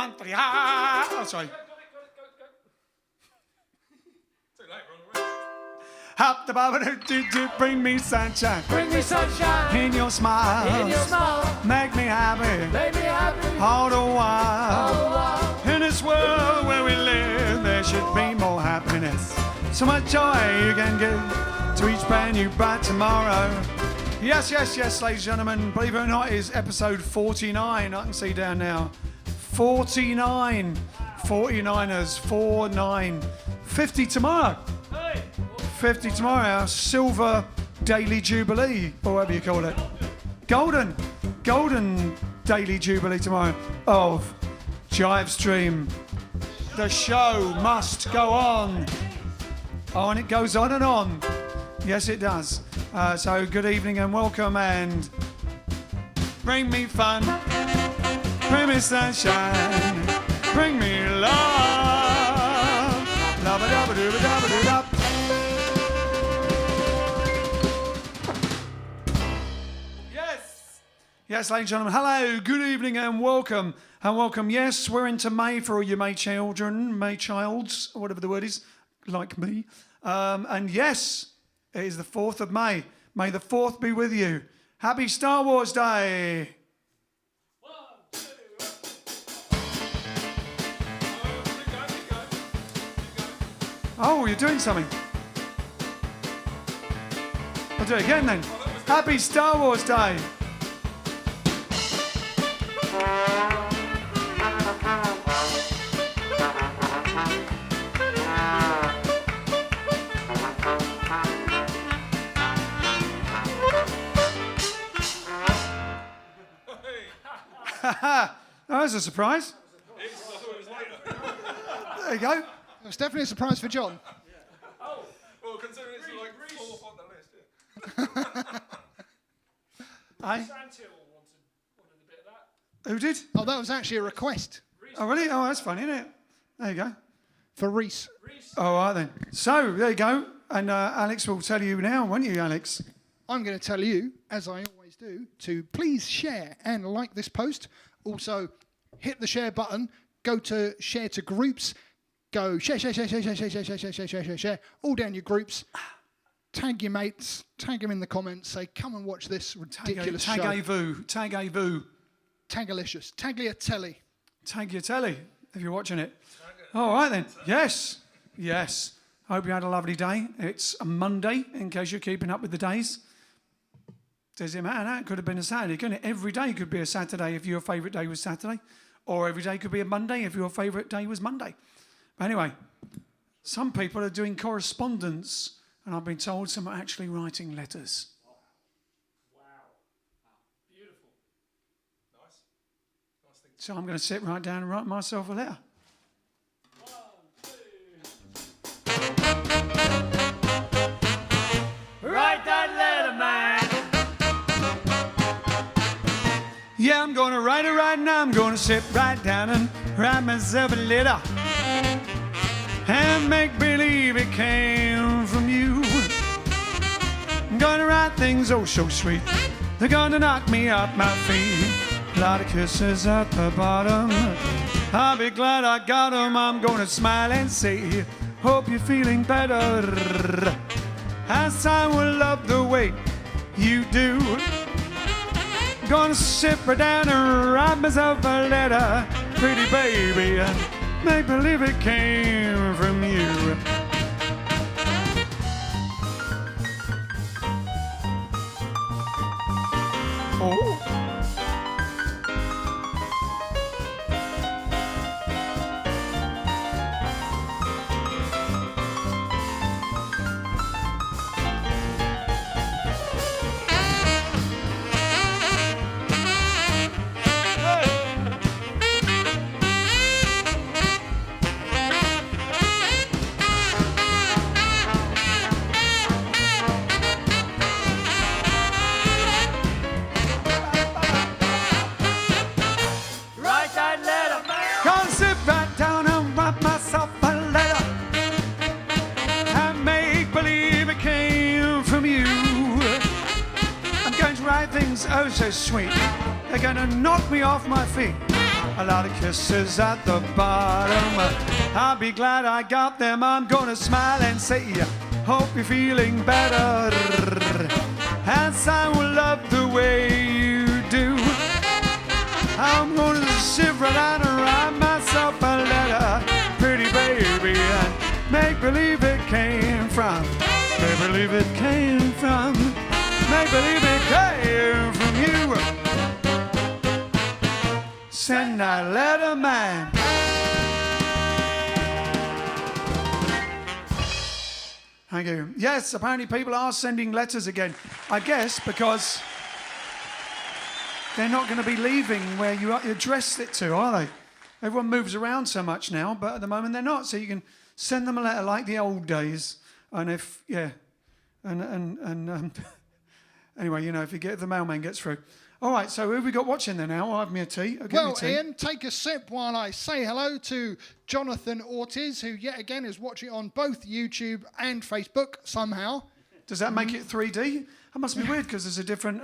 monthly high. Oh, sorry. Go. Too late, we're on the radio. Hop the bubble, do, bring me sunshine. Bring me sunshine In your smile. in your smile. Make me happy. Make me happy All the all while. the while. In this world where we live, there should be more happiness. So much joy you can give to each brand new bright tomorrow. Yes, ladies and gentlemen, believe it or not, is episode 49. I can see down now. 49. 49ers, 49. 50 tomorrow. 50 tomorrow, our silver daily jubilee, or whatever you call it. Golden daily jubilee tomorrow of JiveStream. The show must go on. Oh, and it goes on and on. Yes, it does. So good evening and welcome, and bring me fun, bring me sunshine, bring me love. Love-a-dub-a-dub-a-dub-a-dub. Yes, ladies and gentlemen, hello, good evening and welcome. Yes, we're into May for all you May children, May childs, whatever the word is, like me. And yes, it is the 4th of May. May the 4th be with you. Happy Star Wars Day. 1, 2, Oh, you're doing something. I'll do it again then. Happy Star Wars Day. That was a surprise. There you go. It was definitely a surprise for John. Oh, well, considering it's like 4th on the list, yeah. Aye. Santil wanted a bit of that. Who did? Oh, that was actually a request Oh, really? Oh, that's funny, isn't it? There you go. for Reese. All right, then. So, there you go. And Alex will tell you now, won't you, Alex? I'm going to tell you, as I always do, to please share and like this post. Also, hit the share button. Go to share to groups. Go share, all down your groups. Tag your mates. Tag them in the comments. Say, come and watch this ridiculous show. Tagalicious. Tagliatelle. Tag your telly if you're watching it. All right, then. Yes. Hope you had a lovely day. It's a Monday, in case you're keeping up with the days. Does it matter? That could have been a Saturday, couldn't it? Every day could be a Saturday if your favourite day was Saturday. Or every day could be a Monday if your favourite day was Monday. But anyway, some people are doing correspondence, and I've been told some are actually writing letters. Wow. Beautiful. Nice thing. So I'm going to sit right down and write myself a letter. 1, 2. Write that letter, man. Yeah, I'm going to write it right now. I'm going to sit right down and write myself a letter. And make believe it came from you. I'm going to write things oh so sweet. They're going to knock me off my feet. A lot of kisses at the bottom. I'll be glad I got them. I'm going to smile and say, hope you're feeling better. As I will love the way you do. Gonna sit right down and write myself a letter, pretty baby, make believe it came from you. Oh. Oh, so sweet. They're going to knock me off my feet. A lot of kisses at the bottom. I'll be glad I got them. I'm gonna smile and say, hope you're feeling better. As I will love the way you do. I'm gonna sit right down and write myself a letter, pretty baby, and make believe it came from. Make believe it came from. Make believe it came from you. Send that letter, man. Thank you. Yes, apparently people are sending letters again. I guess because they're not going to be leaving where you addressed it to, are they? Everyone moves around so much now, but at the moment they're not. So you can send them a letter like the old days. And if, yeah, and anyway, you know, if the mailman gets through. All right, so who have we got watching there now? I'll have me a tea. Well, Ian, take a sip while I say hello to Jonathan Ortiz, who yet again is watching on both YouTube and Facebook somehow. Does that make it 3D? That must be weird because there's a different...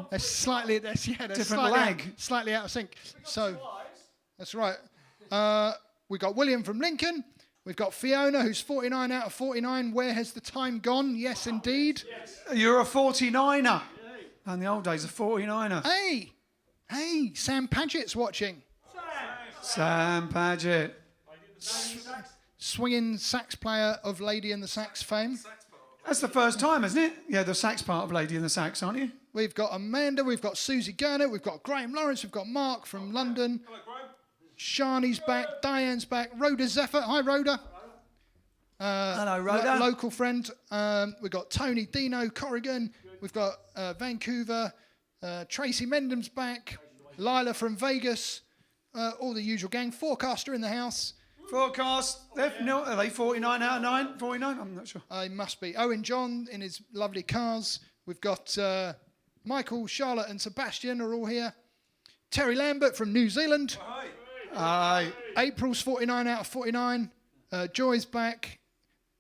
There's slightly lag. Slightly out of sync. So, that's right. We've got William from Lincoln. We've got Fiona, who's 49 out of 49. Where has the time gone? Yes, indeed. Yes. You're a 49er. In the old days, a 49er. Hey, Sam Paget's watching. Sam Paget. Swinging sax player of Lady in the Sax fame. That's the first time, isn't it? Yeah, the sax part of Lady in the Sax, aren't you? We've got Amanda, we've got Susie Gurnett, we've got Graham Lawrence, we've got Mark from London. Hello, Graham. Shani's back, Diane's back, Rhoda Zephyr. Hi, Rhoda. Hello, Rhoda. Local friend. We've got Tony Dino Corrigan. We've got Vancouver. Tracy Mendham's back. Lila from Vegas. All the usual gang. Forecaster in the house. Forecast. Are they 49 out of 9? 49? I'm not sure. He must be. Owen John in his lovely cars. We've got Michael, Charlotte and Sebastian are all here. Terry Lambert from New Zealand. Aye. April's 49 out of 49. Joy's back.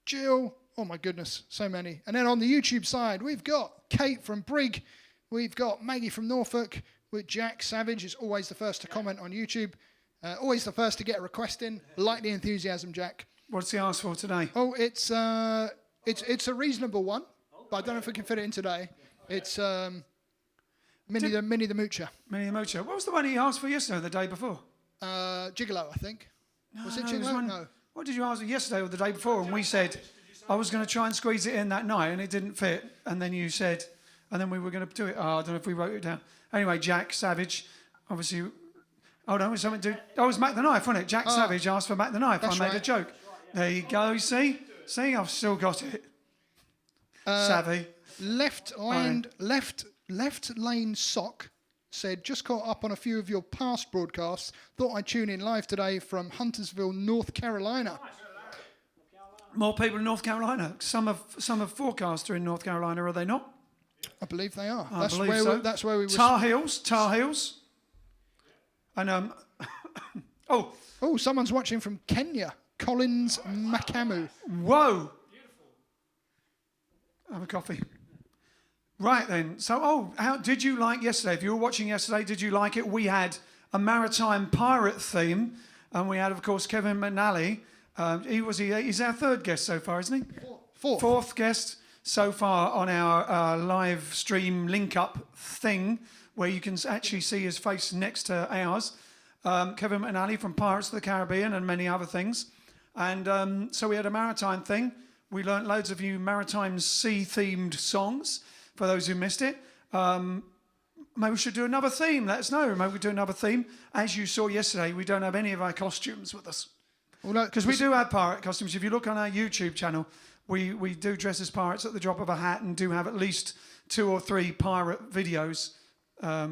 Jill. Oh my goodness, so many. And then on the YouTube side, we've got Kate from Brig. We've got Maggie from Norfolk. With Jack Savage is always the first to comment on YouTube. Always the first to get a request in. Like the enthusiasm, Jack. What's he asked for today? Oh, it's a reasonable one, but I don't know if we can fit it in today. It's Minnie the Moocher. Minnie the Moocher. What was the one he asked for yesterday or the day before? Gigolo, I think. Was it it was Gigolo? one- No. What did you ask for yesterday or the day before? And we said, I was going to try and squeeze it in that night and it didn't fit. And then you said, and then we were going to do it. Oh, I don't know if we wrote it down. Anyway, Jack Savage, obviously. Oh, no, it was something to do. Oh, it was Mac the Knife, wasn't it? Jack Savage asked for Mac the Knife. I That's made a right. joke. There you go. See, I've still got it. Savvy. Left lane sock said, just caught up on a few of your past broadcasts. Thought I'd tune in live today from Huntersville, North Carolina. More people in North Carolina. Some of forecaster in North Carolina, are they not? I believe they are. I believe so. That's where we were. Tar Heels. And oh, someone's watching from Kenya. Collins Makamu. whoa. Have a coffee. Right then. So, how did you like yesterday? If you were watching yesterday, did you like it? We had a maritime pirate theme, and we had, of course, Kevin McNally. He's our third guest so far, isn't he? Fourth guest so far on our live stream link-up thing, where you can actually see his face next to ours. Kevin McNally from Pirates of the Caribbean and many other things. And so we had a maritime thing. We learnt loads of new maritime sea-themed songs, for those who missed it. Maybe we should do another theme. Let us know. Maybe we do another theme. As you saw yesterday, we don't have any of our costumes with us. Because we do have pirate costumes. If you look on our YouTube channel, we do dress as pirates at the drop of a hat and do have at least 2 or 3 pirate videos,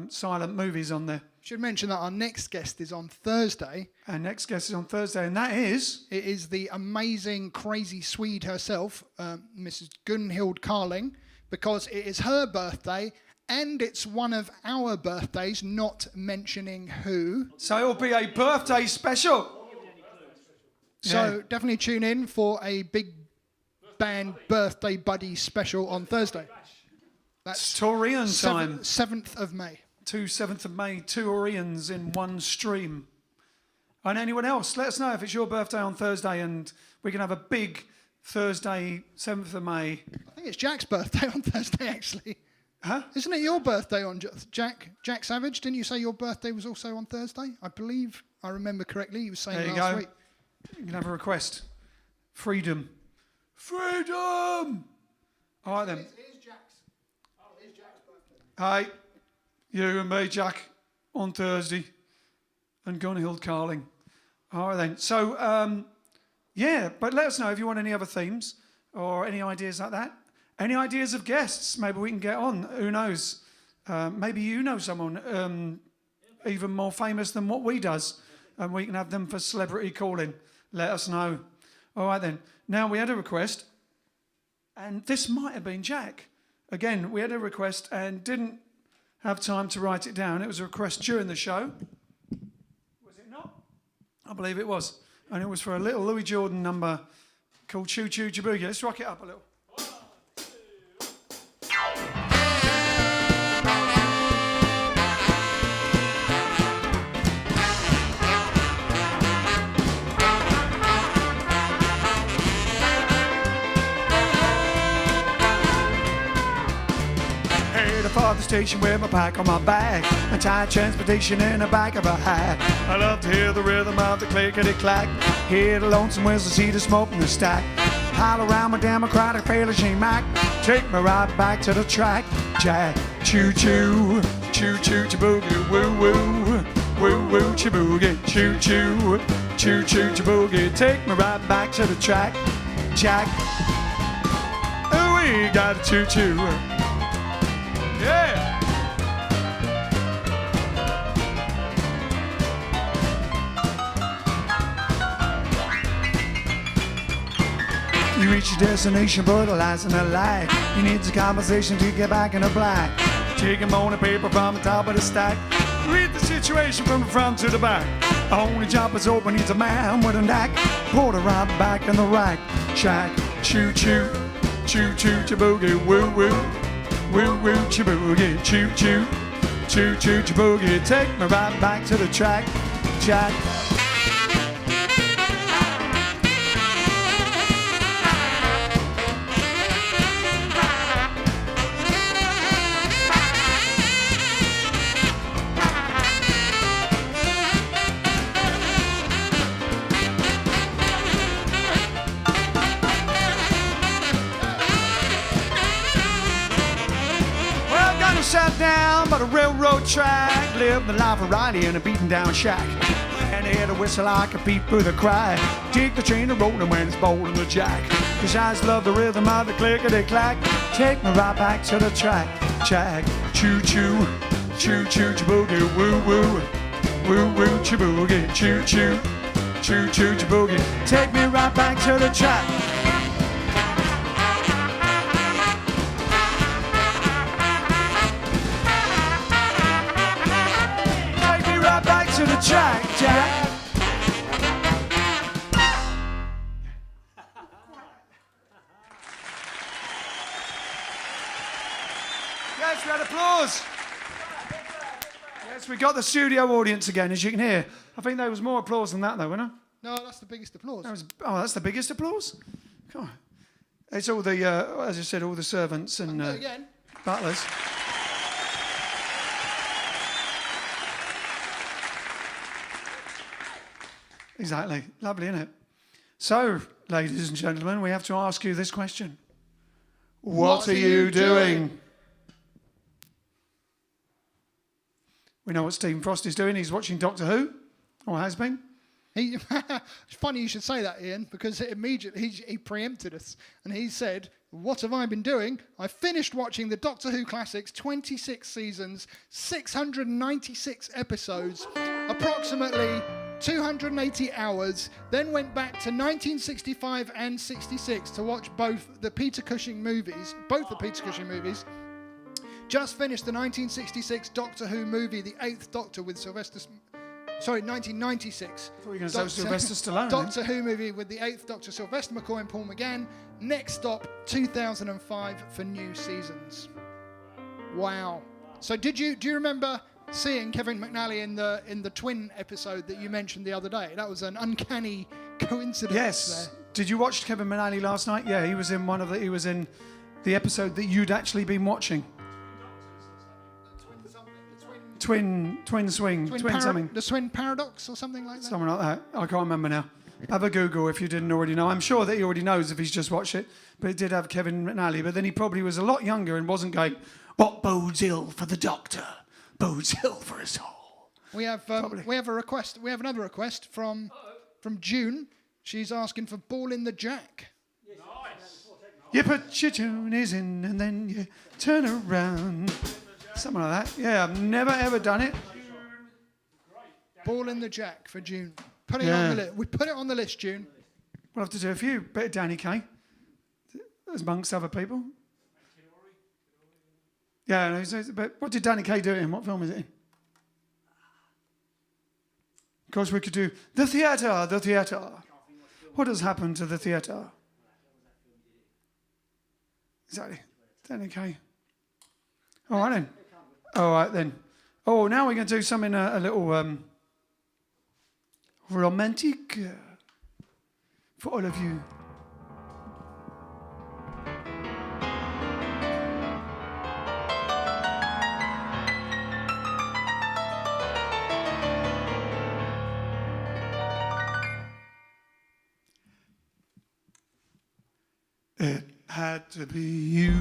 silent movies on there. Should mention that our next guest is on Thursday. Our next guest is on Thursday, and that is... It is the amazing, crazy Swede herself, Mrs. Gunhild Carling, because it is her birthday, and it's one of our birthdays, not mentioning who. So it'll be a birthday special. So definitely tune in for a big band birthday buddy special on Thursday. That's Taurian time. 7th of May. 7th of May, 2 Orions in one stream. And anyone else, let us know if it's your birthday on Thursday and we can have a big Thursday, 7th of May. I think it's Jack's birthday on Thursday, actually. Huh? Isn't it your birthday on Jack Savage? Didn't you say your birthday was also on Thursday? I believe I remember correctly. You were saying There you last go. week. You can have a request. Freedom. Freedom! All right then. It is Jack's. Oh, it is Jack's birthday. Hi, you and me, Jack, on Thursday. And Gunhill Carling. All right then. So, yeah, but let us know if you want any other themes or any ideas like that. Any ideas of guests maybe we can get on. Who knows? Maybe you know someone even more famous than what we does. And we can have them for celebrity calling. Let us know. All right then. Now we had a request. And this might have been Jack. Again, we had a request and didn't have time to write it down. It was a request during the show. Was it not? I believe it was. And it was for a little Louis Jordan number called Choo Choo Jaboogie. Let's rock it up a little. For the station with my pack on my back, a tight transportation in the back of a hat. I love to hear the rhythm of the clickety-clack, hear the lonesome whistle, see the smoke in the stack. Pile around my democratic Philistine Mac, take me right back to the track. Jack, choo-choo, choo-choo, choo-boogie, woo-woo, woo-woo, choo-boogie, choo-choo, choo-choo, choo-boogie, take me right back to the track. Jack, oh, we got a choo-choo. Yeah! You reach your destination, brutalizing the light. You need some compensation to get back in the black. Taking morning paper from the top of the stack. Read the situation from the front to the back. Only job is open, needs a man with a knack. Put her right back in the rack. Shack, choo-choo, choo-choo, choo-boogie, woo-woo. Woo-woo, choo-boogie, choo-choo, choo-choo, choo-boogie. Take me right back to the track, Jack. Sat down by the railroad track, lived the life of Riley in a beaten down shack. And I hear a whistle like a peep with a cry. Take the train and rolling when it's bowling the jack. Cause I just love the rhythm of the clickety-clack. Take me right back to the track, Jack. Choo-choo, choo-choo, choo-boogie, woo-woo, woo-woo, choo-boogie, choo-choo, choo-choo, choo-boogie. Take me right back to the track. To the track, Jack. Yes, we had applause. Yes, we got the studio audience again, as you can hear. I think there was more applause than that, though, wasn't there? No, that's the biggest applause. That's the biggest applause? Come on. It's all the, as I said, all the servants and butlers. Exactly. Lovely, isn't it? So, ladies and gentlemen, we have to ask you this question. What are you doing? We know what Stephen Frost is doing. He's watching Doctor Who, or has been. It's funny you should say that, Ian, because immediately he preempted us. And he said, what have I been doing? I finished watching the Doctor Who classics, 26 seasons, 696 episodes, approximately 280 hours, then went back to 1965 and 66 to watch both the Peter Cushing movies, Just finished the 1966 Doctor Who movie, The Eighth Doctor, with 1996. I thought you were going to say Sylvester Stallone. Doctor Who movie with the Eighth Doctor, Sylvester McCoy and Paul McGann. Next stop, 2005 for new seasons. Wow. So do you remember seeing Kevin McNally in the twin episode that you mentioned the other day. That was an uncanny coincidence. Yes. There. Did you watch Kevin McNally last night? Yeah, he was in the episode that you'd actually been watching. Twin swing, twin something. The twin paradox or something like that. Something like that. I can't remember now. Have a Google if you didn't already know. I'm sure that he already knows if he's just watched it. But it did have Kevin McNally. But then he probably was a lot younger and wasn't going, what bodes ill for the doctor bodes ill for us all. We have a request. We have another request from June. She's asking for Ball in the Jack. Nice. You put your tunes in and then you turn around. Something like that. Yeah, I've never ever done it. Ball in the Jack for June. Put it on the list. We put it on the list, June. We'll have to do a few. Bit of Danny Kaye, amongst other people. Yeah, no, but what did Danny Kaye do in? What film is it in? Of course, we could do The Theatre, The Theatre. What has happened to The Theatre? Exactly. Danny Kaye. All right, then. All right, then. Oh, now we're going to do something a little romantic for all of you. It had to be you,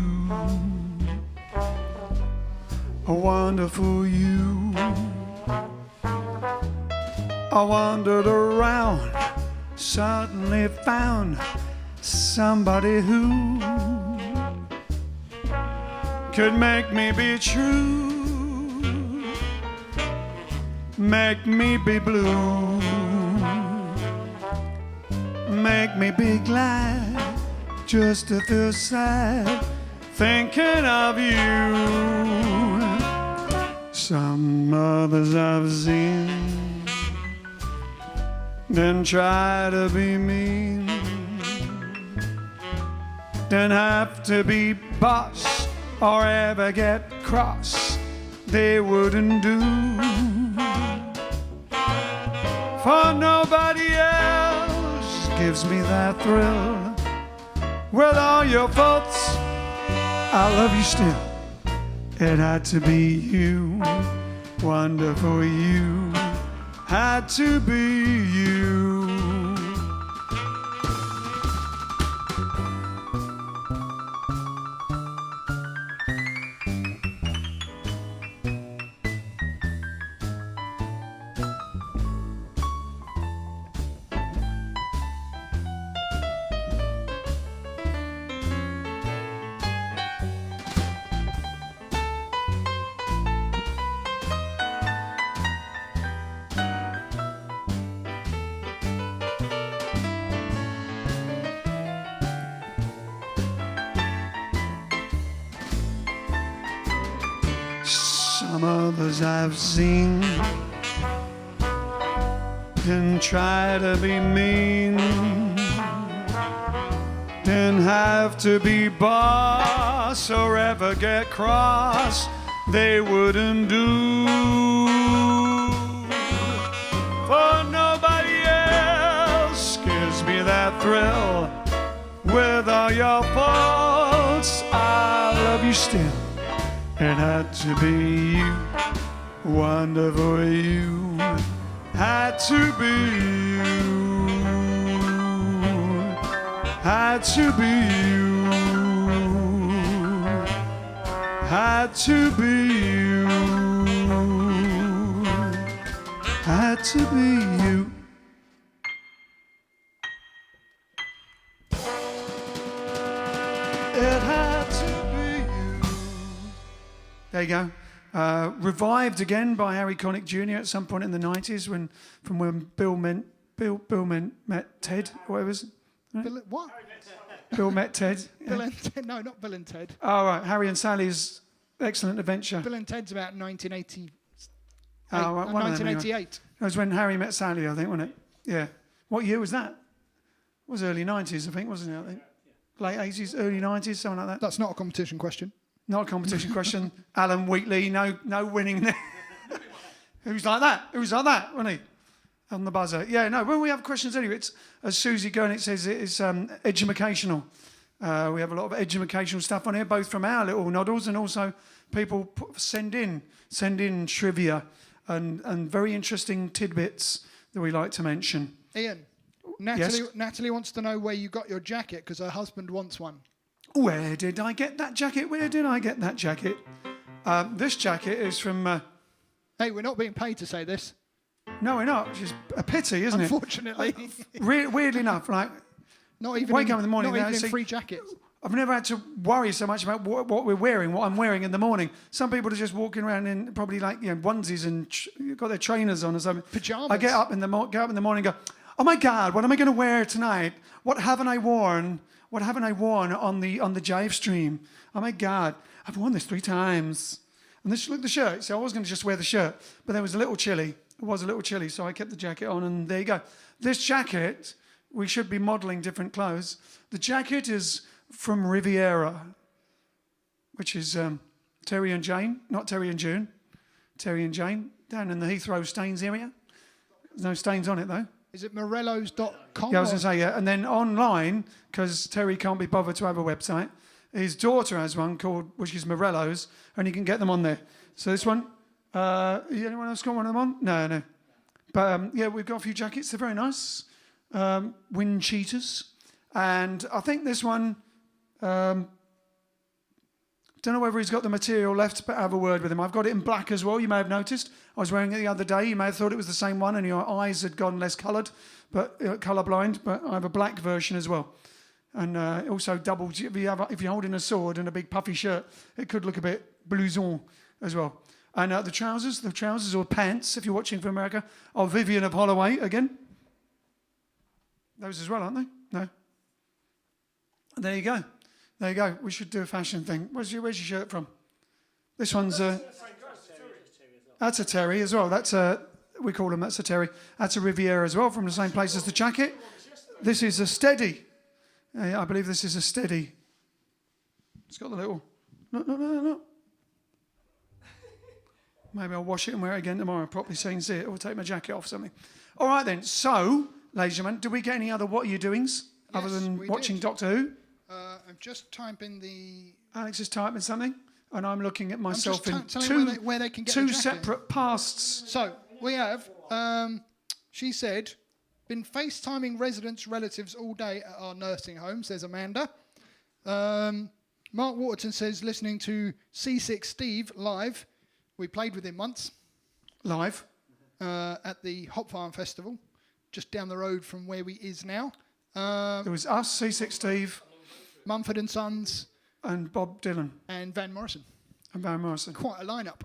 a wonderful you. I wandered around, suddenly found somebody who could make me be true, make me be blue, make me be glad. Just to feel sad, thinking of you. Some others I've seen, then try to be mean, then have to be boss or ever get cross. They wouldn't do, for nobody else gives me that thrill. With all your faults, I love you still. It had to be you, wonderful you, had to be you. Some others I've seen then try to be mean, then have to be boss or ever get cross. They wouldn't do, for nobody else gives me that thrill. With all your faults, I love you still. It had to be you, wonderful you, had to be you, had to be you, had to be you, had to be you. It had to be you. There you go. Revived again by Harry Connick Jr. at some point in the 90s when Bill met Ted, or whatever it was. Right? What? Bill met Ted. Bill and Ted? No, not Bill and Ted. Oh, right. Harry and Sally's Excellent Adventure. Bill and Ted's about 1980. Oh, right, one of them, 1988. anyway. That was when Harry met Sally, I think, wasn't it? Yeah. What year was that? It was early 90s, I think, wasn't it? I think. Late 80s, early 90s, something like that. That's not a competition question. Not a competition question. Alan Wheatley, no winning there. Who's like that? Who's like that? Wasn't he? On the buzzer. Yeah, no, when we have questions anyway, it's, as Susie Gurnett says, it's educational. We have a lot of educational stuff on here, both from our little noddles and also people send in trivia and very interesting tidbits that we like to mention. Ian, Natalie wants to know where you got your jacket because her husband wants one. Where did I get that jacket? Where did I get that jacket? This jacket is from... Hey, we're not being paid to say this. No, we're not, which is a pity, isn't Unfortunately. it? Weirdly enough, like... Not even Wake up in the morning, not even see, in free jackets. I've never had to worry so much about what we're wearing, what I'm wearing in the morning. Some people are just walking around in probably like onesies and got their trainers on or something. Pajamas. I get up in the morning and go, oh my God, what am I going to wear tonight? What haven't I worn? What haven't I worn on the JiveStream? Oh my God, I've worn this 3 times. And this, look, the shirt. So I was going to just wear the shirt, but there was a little chilly. It was a little chilly, so I kept the jacket on, and there you go. This jacket, we should be modelling different clothes. The jacket is from Riviera, which is Terry and Jane, not Terry and June. Terry and Jane, down in the Heathrow Staines area. There's no stains on it, though. Is it morellos.com? Yeah, I was going to say, yeah. And then online, because Terry can't be bothered to have a website, his daughter has one called, which is Morello's, and you can get them on there. So this one, anyone else got one of them on? No. But yeah, we've got a few jackets. They're very nice. Wind cheaters. And I think this one, don't know whether he's got the material left, but have a word with him. I've got it in black as well, you may have noticed. I was wearing it the other day. You may have thought it was the same one and your eyes had gone less coloured, but colourblind, but I have a black version as well. And also double, if you're holding a sword and a big puffy shirt, it could look a bit blouson as well. And the trousers or pants, if you're watching from America, are Vivian of Holloway again. Those as well, aren't they? No. There you go. There you go. We should do a fashion thing. Where's your shirt from? This one's that's a Terry as well. That's a, we call them, that's a Terry. That's a Riviera as well, from the same place as the jacket. This is a Steady. I believe this is a Steady. It's got the little, no. Maybe I'll wash it and wear it again tomorrow, properly so you can see it, or take my jacket off or something. All right then, so, ladies and gentlemen, did we get any other what are you doings other than watching did. Doctor Who? I'm just typing the... Alex is typing something, and I'm looking at myself in where they can get two the jacket. separate pasts. So, we have, she said, been FaceTiming residents' relatives all day at our nursing home, says Amanda. Mark Waterton says, listening to C6 Steve live. We played with him once. Live? At the Hop Farm Festival, just down the road from where we is now. There was us, C6 Steve. Mumford and Sons. And Bob Dylan. And Van Morrison. Quite a lineup.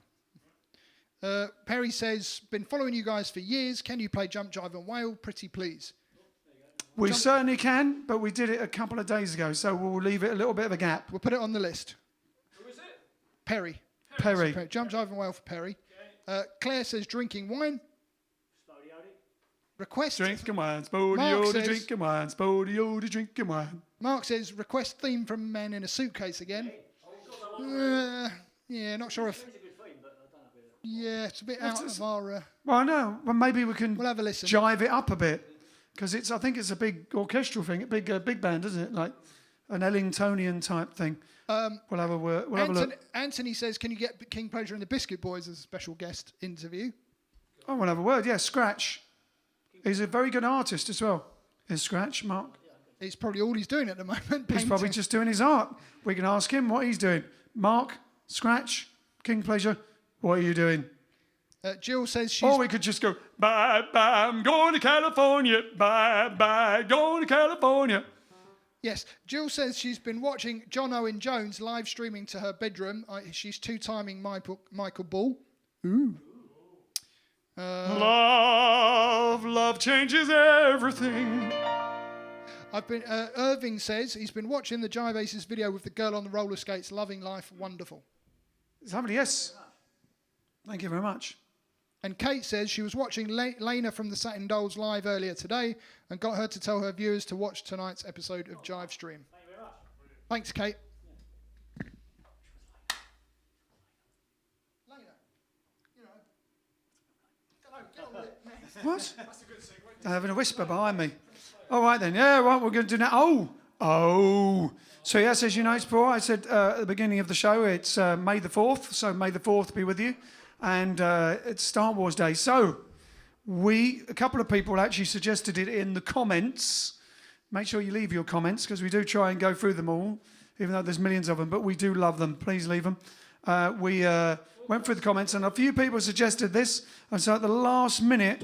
Perry says, been following you guys for years. Can you play Jump, Jive and Wail? Pretty please. We certainly can, but we did it a couple of days ago, so we'll leave it a little bit of a gap. We'll put it on the list. Who is it? Perry. Perry. Jump, Jive and Wail for Perry. Claire says, drinking wine. Request. Drinking wine, Spodioda, drinking wine, Spodioda, drinking wine. Mark says, request theme from Man in a Suitcase again. Yeah, not sure if... Yeah, it's a bit out of our... Well, no, well, maybe we'll have a listen. Jive it up a bit. Because I think it's a big orchestral thing, a big band, isn't it? Like an Ellingtonian type thing. We'll have a word. We'll have a look. Anthony says, can you get King Pleasure and the Biscuit Boys as a special guest interview? Oh, we'll have a word, yeah. Scratch. He's a very good artist as well. Is Scratch, Mark? It's probably all he's doing at the moment. He's painting. probably just doing his art. We can ask him what he's doing. Mark, Scratch, King Pleasure, what are you doing? Jill says she's... Or we could just go, bye, bye, I'm going to California. Bye, bye, going to California. Yes, Jill says she's been watching John Owen Jones live streaming to her bedroom. She's two-timing Michael Ball. Ooh. Love changes everything. Irving says he's been watching the Jive Aces video with the girl on the roller skates, loving life, wonderful. Somebody, yes. Thank you very much. And Kate says she was watching Lena from the Satin Dolls live earlier today and got her to tell her viewers to watch tonight's episode of JiveStream. Thank you very much. Thanks, Kate. Lena, What? They're having a whisper behind me. All right then. Yeah, right. We're going to do now. Oh. So yes, as you noticed before, I said at the beginning of the show, it's May the 4th. So May the 4th be with you, and it's Star Wars Day. So a couple of people actually suggested it in the comments. Make sure you leave your comments because we do try and go through them all, even though there's millions of them. But we do love them. Please leave them. We went through the comments, and a few people suggested this. And so at the last minute,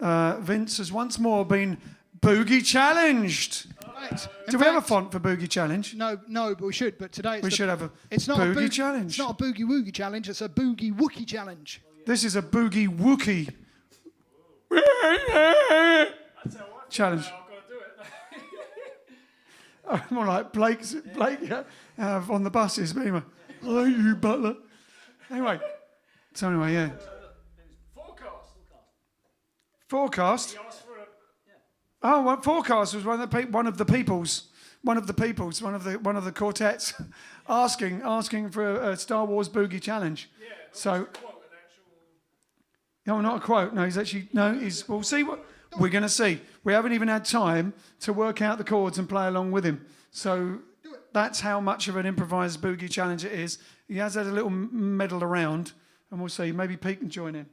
Vince has once more been boogie challenged. Right. Do we have a font for boogie challenge? No, but we should. But today We should have a it's not boogie a challenge. It's not a boogie woogie challenge. It's a boogie wookie challenge. This is a boogie wookie challenge. I've got to do it. More like Blake on the buses. But anyway, oh, you butler. Anyway, yeah. Forecast. He asked for a... Oh, well, forecast was one of the quartets asking for a Star Wars boogie challenge. Yeah, So, quote, an actual... no, not a quote. No, we'll see what we're going to see. We haven't even had time to work out the chords and play along with him. So that's how much of an improvised boogie challenge it is. He has had a little meddle around, and we'll see. Maybe Pete can join in.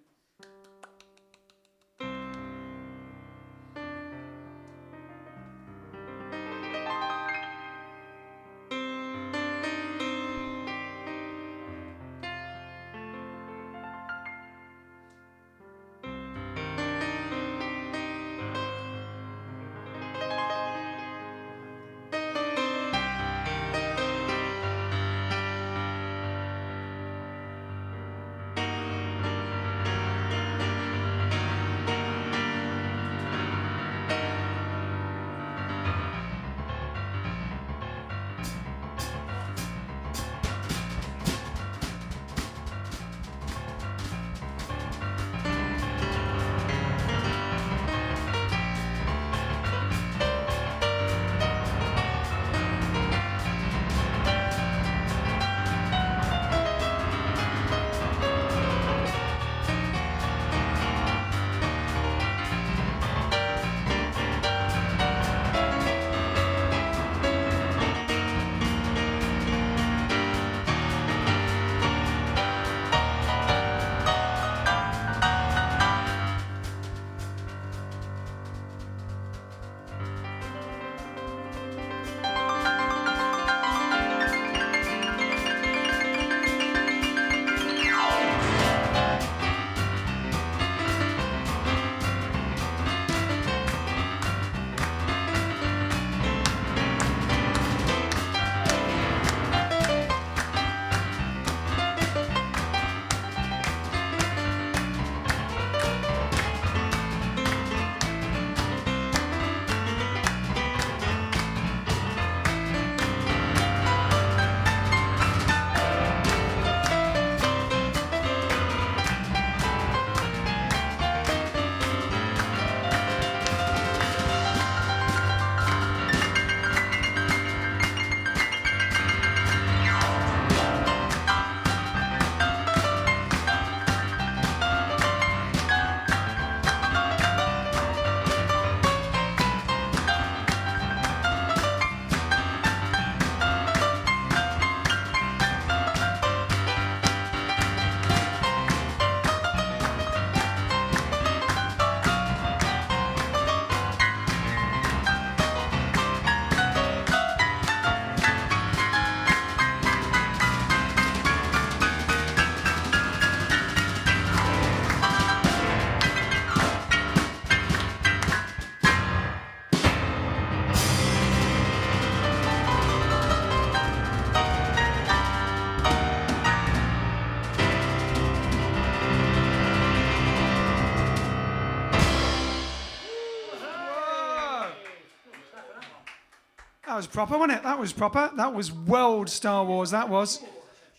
That was proper, wasn't it? That was proper. That was world Star Wars. That was.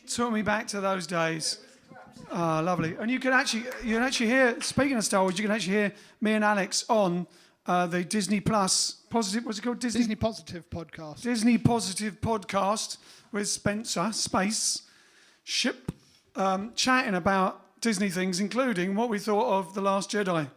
Took me back to those days. Ah, lovely. And you can actually hear, speaking of Star Wars, you can actually hear me and Alex on the Disney Plus positive. What's it called? Disney Positive podcast. Disney Positive podcast with Spencer Space Ship, chatting about Disney things, including what we thought of The Last Jedi.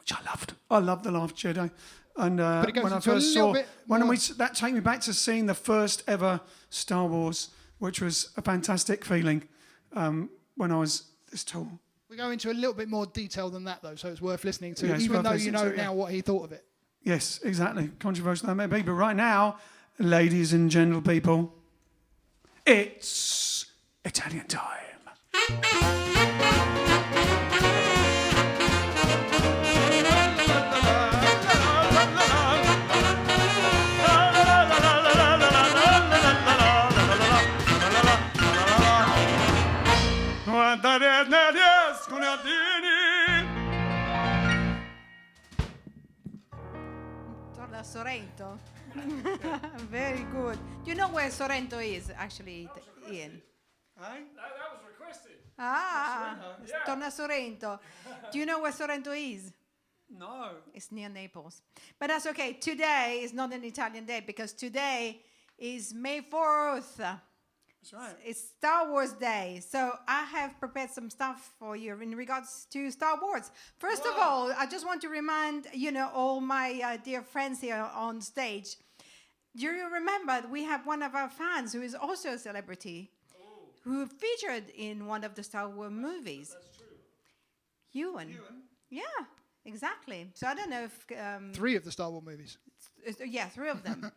which I loved. I loved The Last Jedi. And But it goes when I into a first little saw, bit when more- that take me back to seeing the first ever Star Wars, which was a fantastic feeling when I was this tall. We go into a little bit more detail than that, though, so it's worth listening to, Yeah, it's even worth though you listening know to, yeah. now what he thought of it. Yes, exactly. Controversial that may be, but right now, ladies and gentle people, it's Italian time. Torna Sorrento. Very good. Do you know where Sorrento is, actually, Ian? That was requested. Ah, it's Yeah. Torna Sorrento. Do you know where Sorrento is? No. It's near Naples. But that's okay. Today is not an Italian day because today is May 4th. That's right. It's Star Wars Day. So I have prepared some stuff for you in regards to Star Wars. First of all, I just want to remind, all my dear friends here on stage. Do you remember that we have one of our fans who is also a celebrity who featured in one of the Star Wars movies? That's true. Ewan. Yeah, exactly. So I don't know if... 3 of the Star Wars movies. yeah, 3 of them.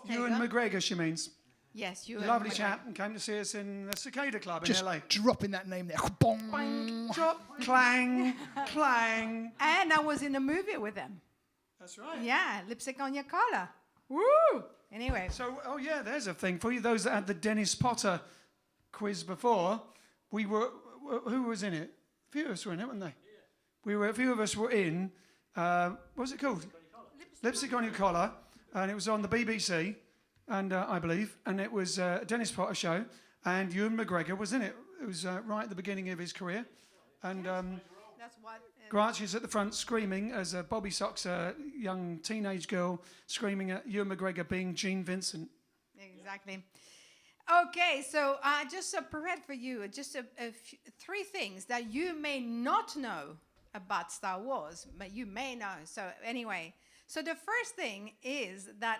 There you Ewan go. McGregor, she means. Yes, Ewan. Lovely McGregor. chap, and came to see us in the Cicada Club Just in LA. dropping that name there. Bong. Boing. Drop, clang, clang. And I was in a movie with them. That's right. Yeah, lipstick on your collar. Woo! Anyway, So, oh yeah, there's a thing for you. Those that had the Dennis Potter quiz before, who was in it? A few of us were in it, weren't they? Yeah. A few of us were in, what was it called? Lipstick on Your Collar. And it was on the BBC, and I believe, and it was a Dennis Potter show, and Ewan McGregor was in it. It was right at the beginning of his career. And that's what... Grouchy's at the front screaming as Bobby Sock's a young teenage girl screaming at Ewan McGregor being Gene Vincent. Exactly. Okay, so I just prepared for you just 3 things that you may not know about Star Wars, but you may know. So anyway, so the first thing is that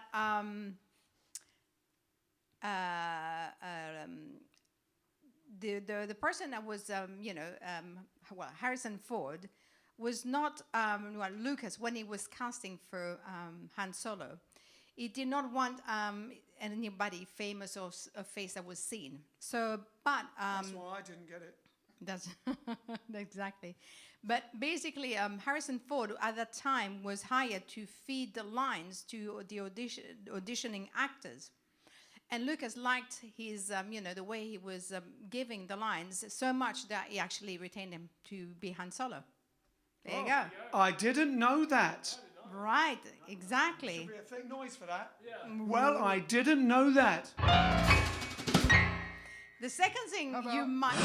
the person that was, Harrison Ford was not, Lucas, when he was casting for Han Solo, he did not want anybody famous or a face that was seen. So, but... That's why I didn't get it. That's exactly. But basically, Harrison Ford at that time was hired to feed the lines to the auditioning actors. And Lucas liked his, the way he was giving the lines so much that he actually retained him to be Han Solo. There you go. I didn't know that. Right, exactly. Should be a thick noise for that. Yeah. Well, I didn't know that. The second thing you might...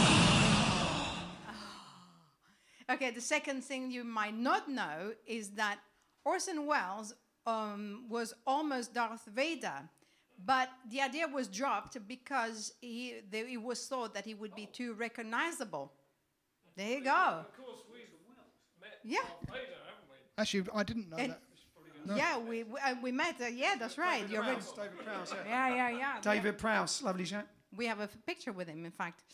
Okay, the second thing you might not know is that Orson Welles was almost Darth Vader, but the idea was dropped because it was thought that he would be too recognizable. There you go. Of course, we met Yeah. Darth Vader, haven't we? Actually, I didn't know And- that. Yeah, we met. Yeah, that's right. You're right. David Prowse, yeah. Yeah. David Prowse, lovely chap. We have a picture with him, in fact.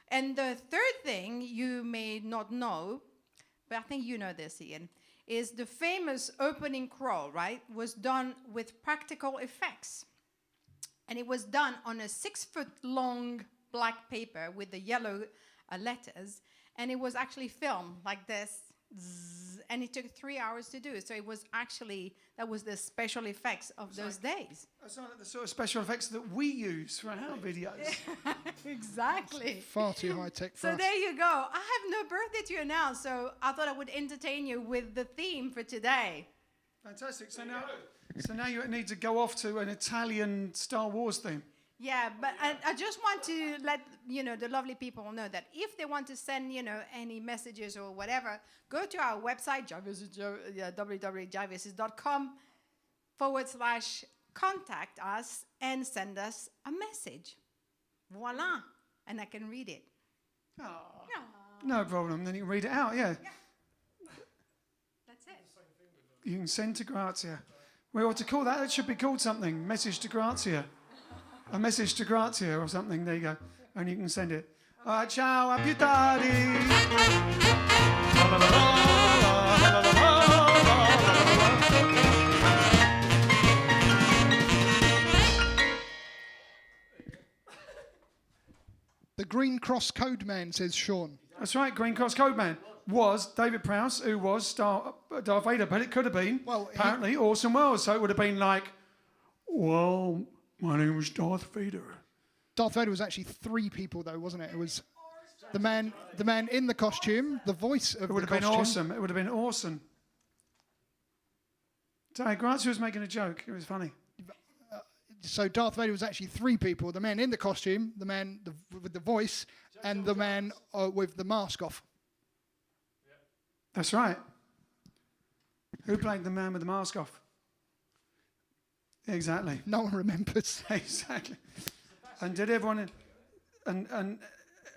And the third thing you may not know, but I think you know this, Ian, is the famous opening crawl, right, was done with practical effects. And it was done on a 6-foot-long black paper with the yellow letters. And it was actually filmed like this. Zzz, and it took 3 hours to do it. So it was actually, that was the special effects of those days. That's not the sort of special effects that we use for our videos. Exactly. Far too high tech for So us. there you go. I have no birthday to announce, so I thought I would entertain you with the theme for today. Fantastic. So now you need to go off to an Italian Star Wars theme. Yeah, but I just want to let the lovely people know that if they want to send any messages or whatever, go to our website www.jiveaces.com/contact us and send us a message. Voila, and I can read it. Oh, no problem. Then you can read it out, yeah. That's it. you can send to Grazia. We ought to call that. It should be called something. Message to Grazia. A message to Grazia or something. There you go. And you can send it. Ciao, a più tardi. The Green Cross Code Man, says Sean. That's right, Green Cross Code Man was David Prowse, who was Darth Vader, but it could have been, apparently, Orson Welles. So it would have been like, well, my name was Darth Vader. Darth Vader was actually 3 people, though, wasn't it? It was the man in the costume, the voice of the costume. It would have been awesome. It would have been awesome. So Grazia was making a joke. It was funny. So Darth Vader was actually 3 people: the man in the costume, the man with the voice, and the man with the mask off. That's right. Who played the man with the mask off? Exactly. No one remembers. Exactly. And did everyone, and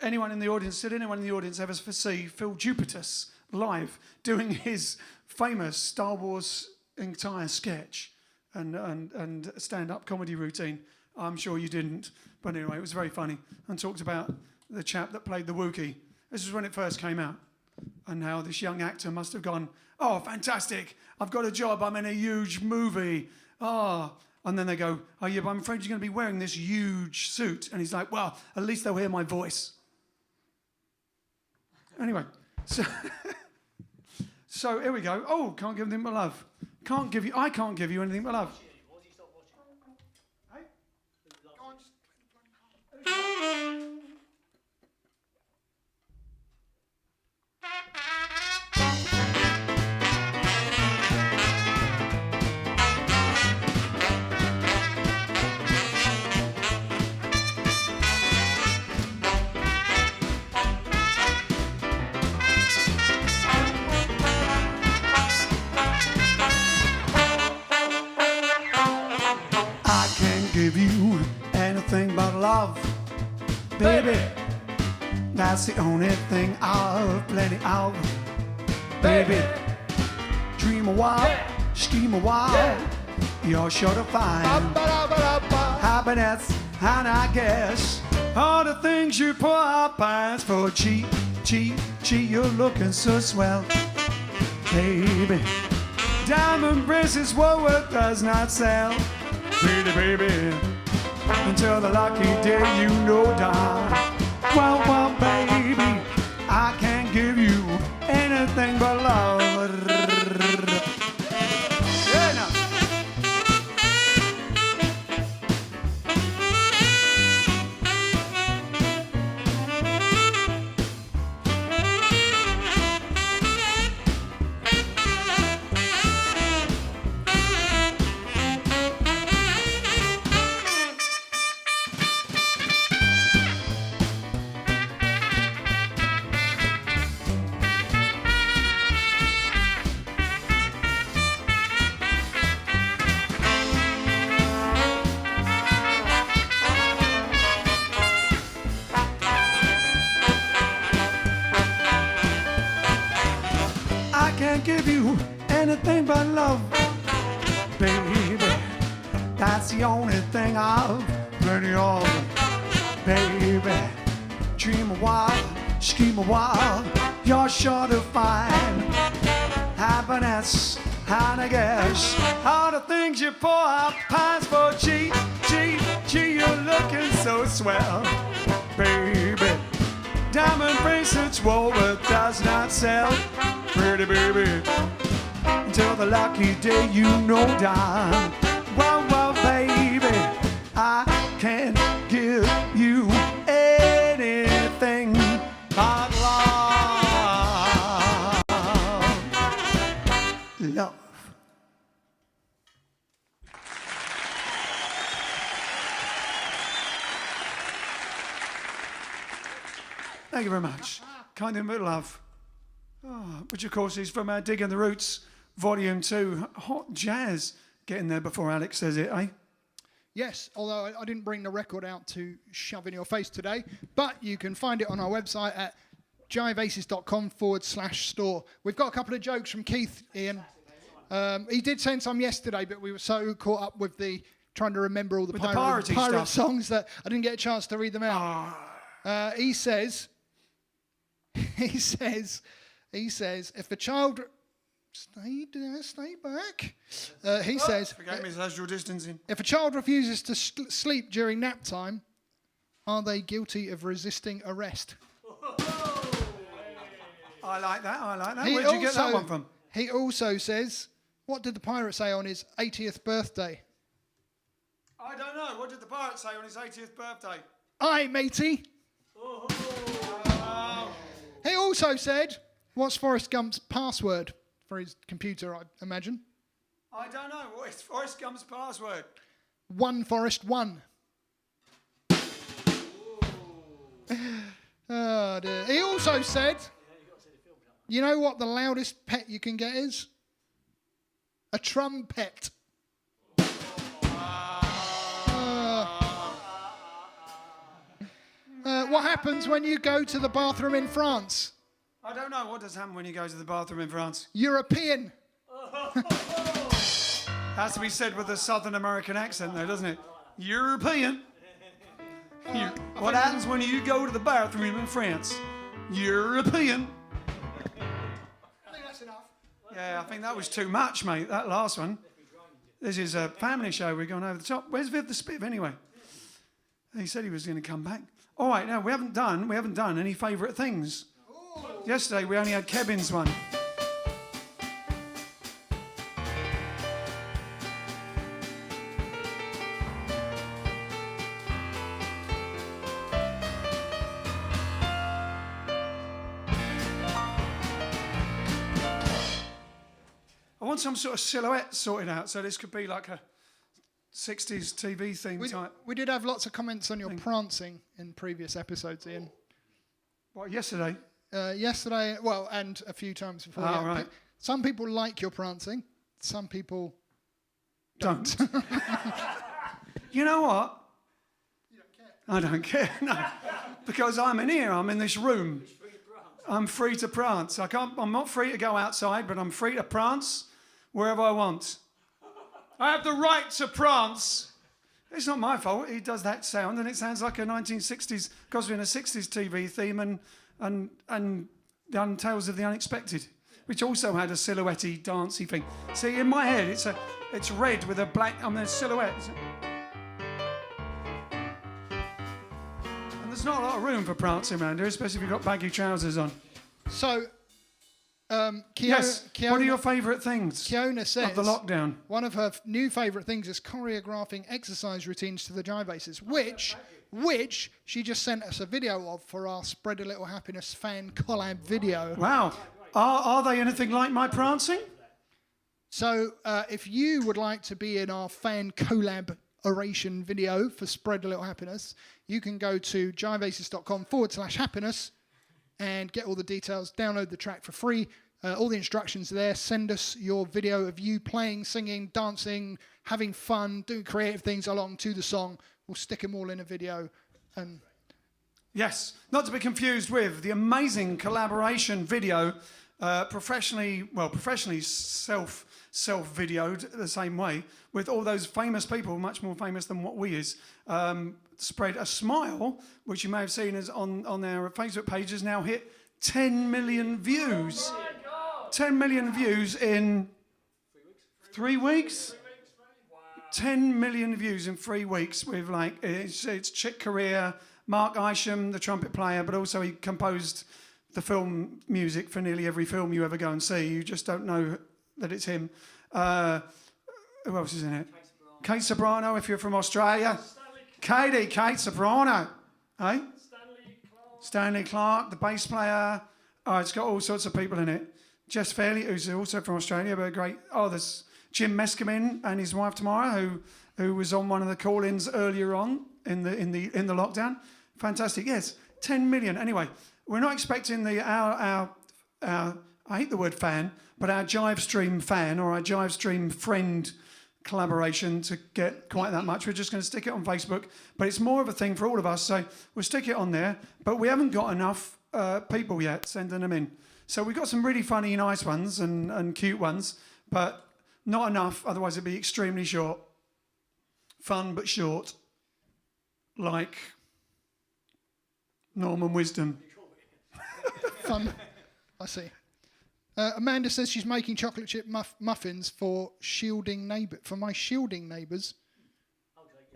anyone in the audience, did anyone in the audience ever see Phil Jupitus live doing his famous Star Wars entire sketch and stand-up comedy routine? I'm sure you didn't. But anyway, it was very funny. And talked about the chap that played the Wookiee. This was when it first came out. And how this young actor must have gone, oh, fantastic, I've got a job, I'm in a huge movie. Oh. And then they go, oh, yeah, but I'm afraid you're going to be wearing this huge suit. And he's like, well, at least they'll hear my voice. Anyway, so here we go. Oh, can't give anything but love. I can't give you anything but love. Give you anything but love, baby. That's the only thing I've plenty of, baby. Dream a while, scheme a while, you're sure to find happiness, and I guess all the things you put up pants for. Gee, you're looking so swell, baby. Diamond bracelets, what does not sell. Pretty baby, until the lucky day you know die. Well, baby, I can't give you anything but love. Yeah, now. Give you anything but love, baby. That's the only thing I've plenty of, baby. Dream a while, scheme a while, you're sure to find happiness, and I guess all the things you pour out pies for. Gee, you're looking so swell, baby. Diamond bracelets, whoa, but does not sell. Pretty baby, until the lucky day you know die. Well, baby, I can't give you anything but love. Love. Thank you very much. Kind of love. Oh, which of course is from Digging the Roots, Volume 2. Hot jazz. Getting there before Alex says it, eh? Yes, although I didn't bring the record out to shove in your face today, but you can find it on our website at jiveaces.com/store. We've got a couple of jokes from Keith, Ian. He did send some yesterday, but we were so caught up with trying to remember all the pirate stuff. songs that I didn't get a chance to read them out. He says, if a child... Stay back. He says, Forget me social distancing. if a child refuses to sleep during nap time, are they guilty of resisting arrest? I like that. Where'd you get that one from? He also says, what did the pirate say on his 80th birthday? I don't know. What did the pirate say on his 80th birthday? Aye, matey. He also said, what's Forrest Gump's password for his computer, I imagine? I don't know. What is Forrest Gump's password? One Forrest one. Oh dear. He also said, you know what the loudest pet you can get is? A trumpet. What happens when you go to the bathroom in France? I don't know. What does happen when you go to the bathroom in France? European. Has to be said with a Southern American accent, though, doesn't it? European. What happens when you go to the bathroom in France? European. I think that's enough. Yeah, I think that was too much, mate. That last one. This is a family show. We're going over the top. Where's Viv the Spiv anyway? He said he was going to come back. All right, now we haven't done any favourite things. Yesterday we only had Kevin's one. I want some sort of silhouette sorted out, so this could be like a 60s TV theme type. We did have lots of comments on your prancing in previous episodes, Ian. What, yesterday? Yesterday, well, and a few times before. Oh, right. Some people like your prancing. Some people don't. You know what? You don't care. I don't care, no. Because I'm in here, I'm in this room. I'm free to prance. I'm not free to go outside, but I'm free to prance wherever I want. I have the right to prance. It's not my fault. He does that sound, and it sounds like a 1960s, because we're in a 60s TV theme, and Tales of the Unexpected, which also had a silhouette-y, dancey thing. See, in my head, it's red with a black, a silhouette. And there's not a lot of room for prancing around here, especially if you've got baggy trousers on. So, Yes. What are your favourite things Kiona says of the lockdown? One of her new favourite things is choreographing exercise routines to the Jive Aces, which she just sent us a video of for our Spread a Little Happiness fan collab video. Wow. Are they anything like my prancing? So if you would like to be in our fan collaboration video for Spread a Little Happiness, you can go to jiveaces.com/happiness and get all the details, download the track for free. All the instructions are there. Send us your video of you playing, singing, dancing, having fun, doing creative things along to the song. We'll stick them all in a video. And yes, not to be confused with the amazing collaboration video, professionally self-videoed the same way, with all those famous people, much more famous than what we is. Spread a Smile, which you may have seen is on our Facebook page, has now hit 10 million views. Oh my God. 10 million views in 3 weeks? 10 million views in 3 weeks with it's Chick Corea, Mark Isham, the trumpet player, but also he composed the film music for nearly every film you ever go and see. You just don't know that it's him. Who else is in it? Kate Sobrano, if you're from Australia. Kate Sobrano. Hey? Stanley Clark, the bass player. Oh, it's got all sorts of people in it. Jess Fairley, who's also from Australia, but great. Oh, there's Jim Meskimen and his wife Tamara, who was on one of the call-ins earlier on in the lockdown. Fantastic. Yes, 10 million. Anyway, we're not expecting our I hate the word fan, but our JiveStream fan or our JiveStream friend collaboration to get quite that much. We're just going to stick it on Facebook, but it's more of a thing for all of us, so we'll stick it on there. But we haven't got enough people yet sending them in. So we've got some really funny, nice ones and cute ones, but Not enough, otherwise it'd be extremely short. Fun but short. Like Norman Wisdom. Fun. I see. Amanda says she's making chocolate chip muffins for my shielding neighbours.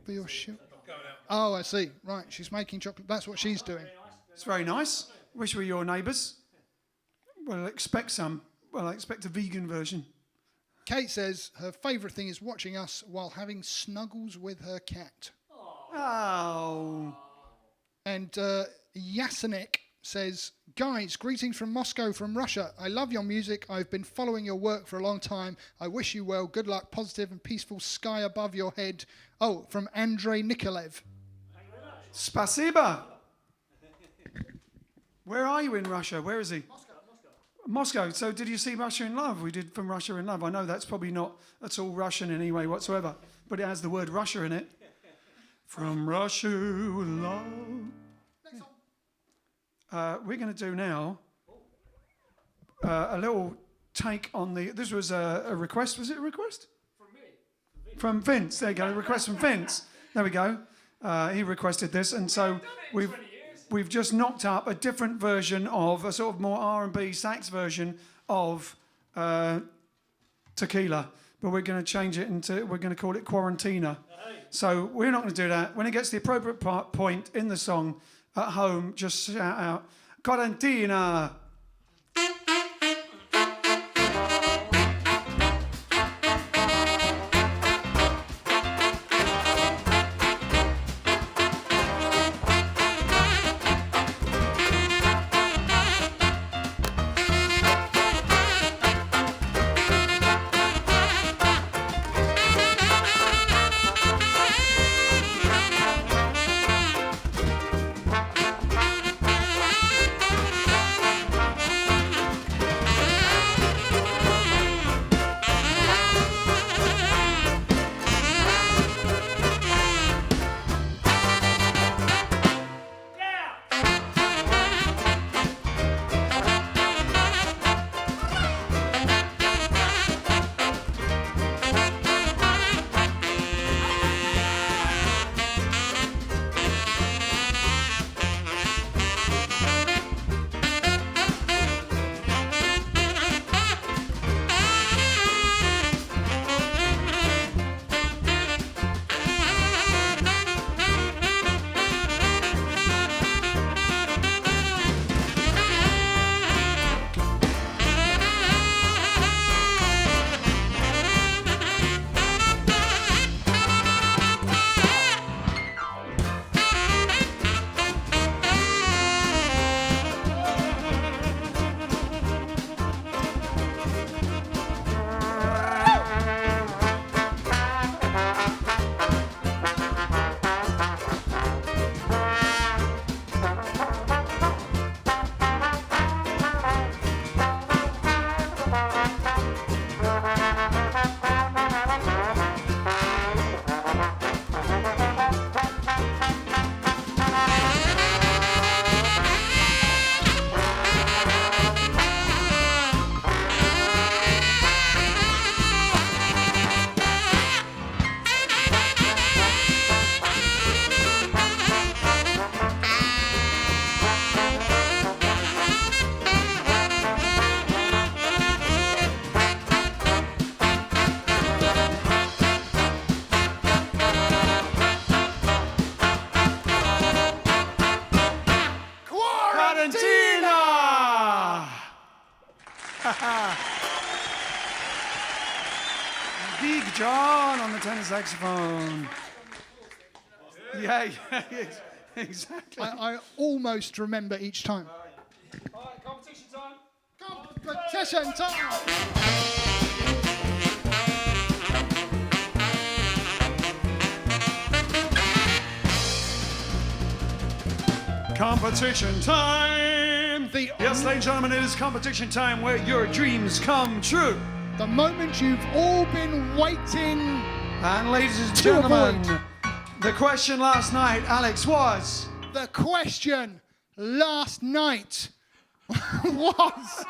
For your shield. Oh, I see. Right, she's making chocolate. That's what she's doing. It's very nice. Wish we were your neighbours. Well, I expect a vegan version. Kate says her favourite thing is watching us while having snuggles with her cat. Oh. And Yasenek says, guys, greetings from Moscow, from Russia. I love your music. I've been following your work for a long time. I wish you well. Good luck, positive and peaceful sky above your head. Oh, from Andrei Nikolaev. Spasiba. Where are you in Russia? Where is he? Moscow. So did you see Russia in Love? We did From Russia in Love. I know that's probably not at all Russian in any way whatsoever, but it has the word Russia in it. From Russia with love. We're going to do now a little take on the... This was a request. Was it a request? From me. From Vince. There you go. A request from Vince. There we go. He requested this, and so we've just knocked up a different version of a sort of more R&B sax version of Tequila, but we're going to change it into, we're going to call it Quarantina. So we're not going to do that. When it gets to the appropriate point in the song at home, just shout out, Quarantina. Big John on the tenor saxophone. Yeah, exactly. I almost remember each time. All right, competition time. Competition time! Competition time! Yes, ladies and gentlemen, it is competition time where your dreams come true. The moment you've all been waiting. And ladies and gentlemen, the question last night, Alex, was... The question last night was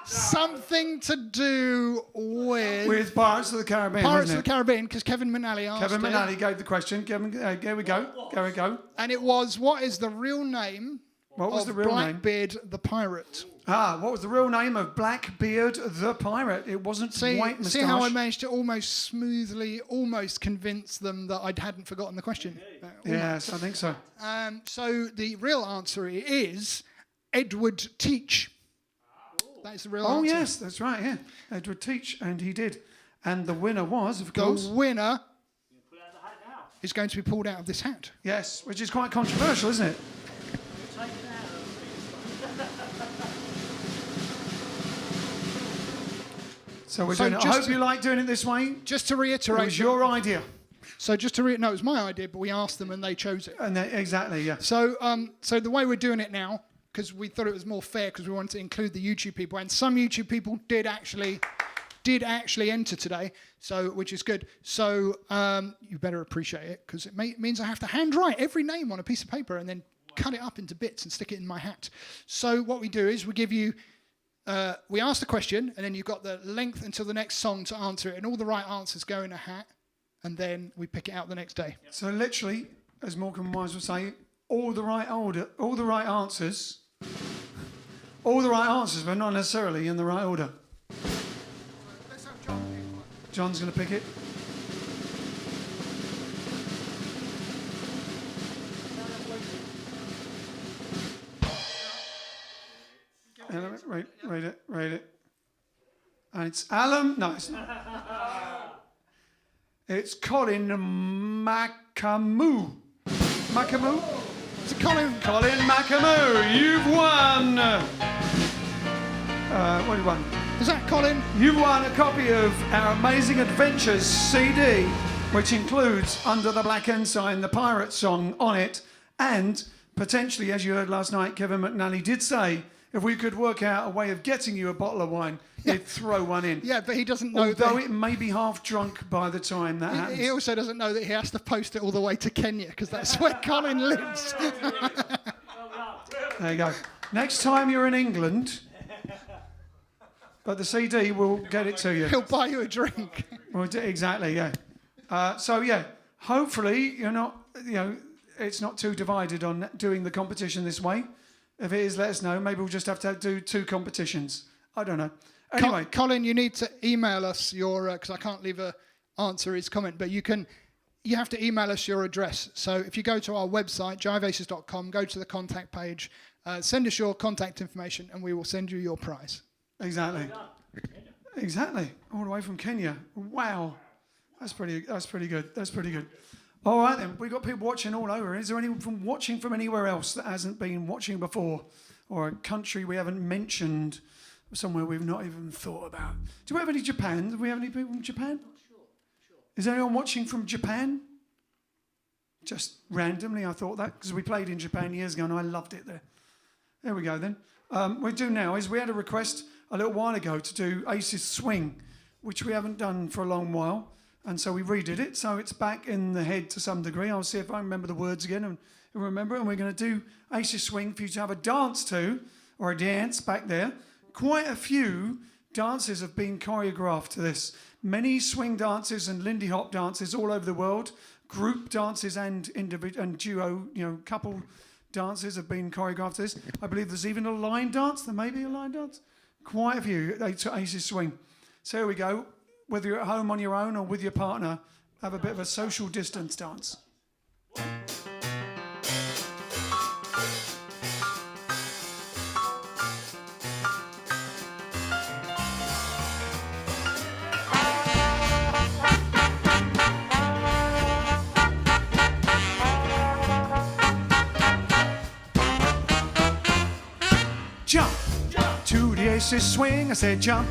something to do With Pirates of the Caribbean, Pirates of wasn't the Caribbean, because Kevin McNally asked Kevin it. McNally gave the question. Kevin, here we go. Here we go. And it was, what is the real name What was of the real name? Blackbeard the pirate? What was the real name of Blackbeard the pirate? It wasn't White Moustache. See how I managed to almost smoothly, almost convince them that I hadn't forgotten the question? Yes, I think so. So the real answer is Edward Teach. That is the real Oh, answer. yes, that's right, yeah. Edward Teach, and he did. And the winner was, of The course... winner is going to be pulled out of this hat. Yes, which is quite controversial, isn't it? So we're doing it. I hope you like doing it this way. Just to It reiterate... was your idea. So just to no, it was my idea, but we asked them and they chose it. And exactly, yeah. So the way we're doing it now, because we thought it was more fair, because we wanted to include the YouTube people, and some YouTube people did actually enter today, so which is good. So you better appreciate it, because it means I have to handwrite every name on a piece of paper and then cut it up into bits and stick it in my hat. So what we do is we give you. We ask the question, and then you've got the length until the next song to answer it, and all the right answers go in a hat, and then we pick it out the next day. So literally, as Morecambe Wise would say, all the right answers, but not necessarily in the right order. Let's have John pick one. John's going to pick it. Rate it. And it's Alan. No, it's not. It's Colin Macamoo. Macamoo? It's Colin. Colin Macamoo, you've won. What have you won? Is that Colin? You've won a copy of our Amazing Adventures CD, which includes Under the Black Ensign, the pirate song on it, and potentially, as you heard last night, Kevin McNally did say, if we could work out a way of getting you a bottle of wine, he'd throw one in. Yeah, but he doesn't know Although that... it may be half drunk by the time that happens. He also doesn't know that he has to post it all the way to Kenya, because that's where Colin lives. There you go. Next time you're in England, but the CD will get it to you. He'll buy you a drink. Well, exactly, yeah. So, yeah, hopefully you're not, it's not too divided on doing the competition this way. If it is, let us know. Maybe we'll just have to do 2 competitions. I don't know. Anyway. Colin, you need to email us your, because I can't leave a answer his comment, but you have to email us your address. So if you go to our website, JiveAces.com, go to the contact page, send us your contact information, and we will send you your prize. Exactly. Exactly. All the way from Kenya. Wow. That's pretty good. That's pretty good. All right, then. We've got people watching all over. Is there anyone watching from anywhere else that hasn't been watching before? Or a country we haven't mentioned? Somewhere we've not even thought about? Do we have any Japan? Do we have any people from Japan? Not sure. Is there anyone watching from Japan? Just randomly, I thought that, because we played in Japan years ago and I loved it there. There we go, then. What we do now is we had a request a little while ago to do Aces Swing, which we haven't done for a long while. And so we redid it, so it's back in the head to some degree. I'll see if I remember the words again and remember it. And we're going to do Aces Swing for you to have a dance to, or a dance back there. Quite a few dances have been choreographed to this. Many swing dances and Lindy Hop dances all over the world. Group dances and individual and duo, couple dances have been choreographed to this. I believe there's even a line dance. There may be a line dance. Quite a few to Aces Swing. So here we go. Whether you're at home on your own or with your partner, have a bit of a social distance dance. Jump, jump to the Aces Swing. I said jump.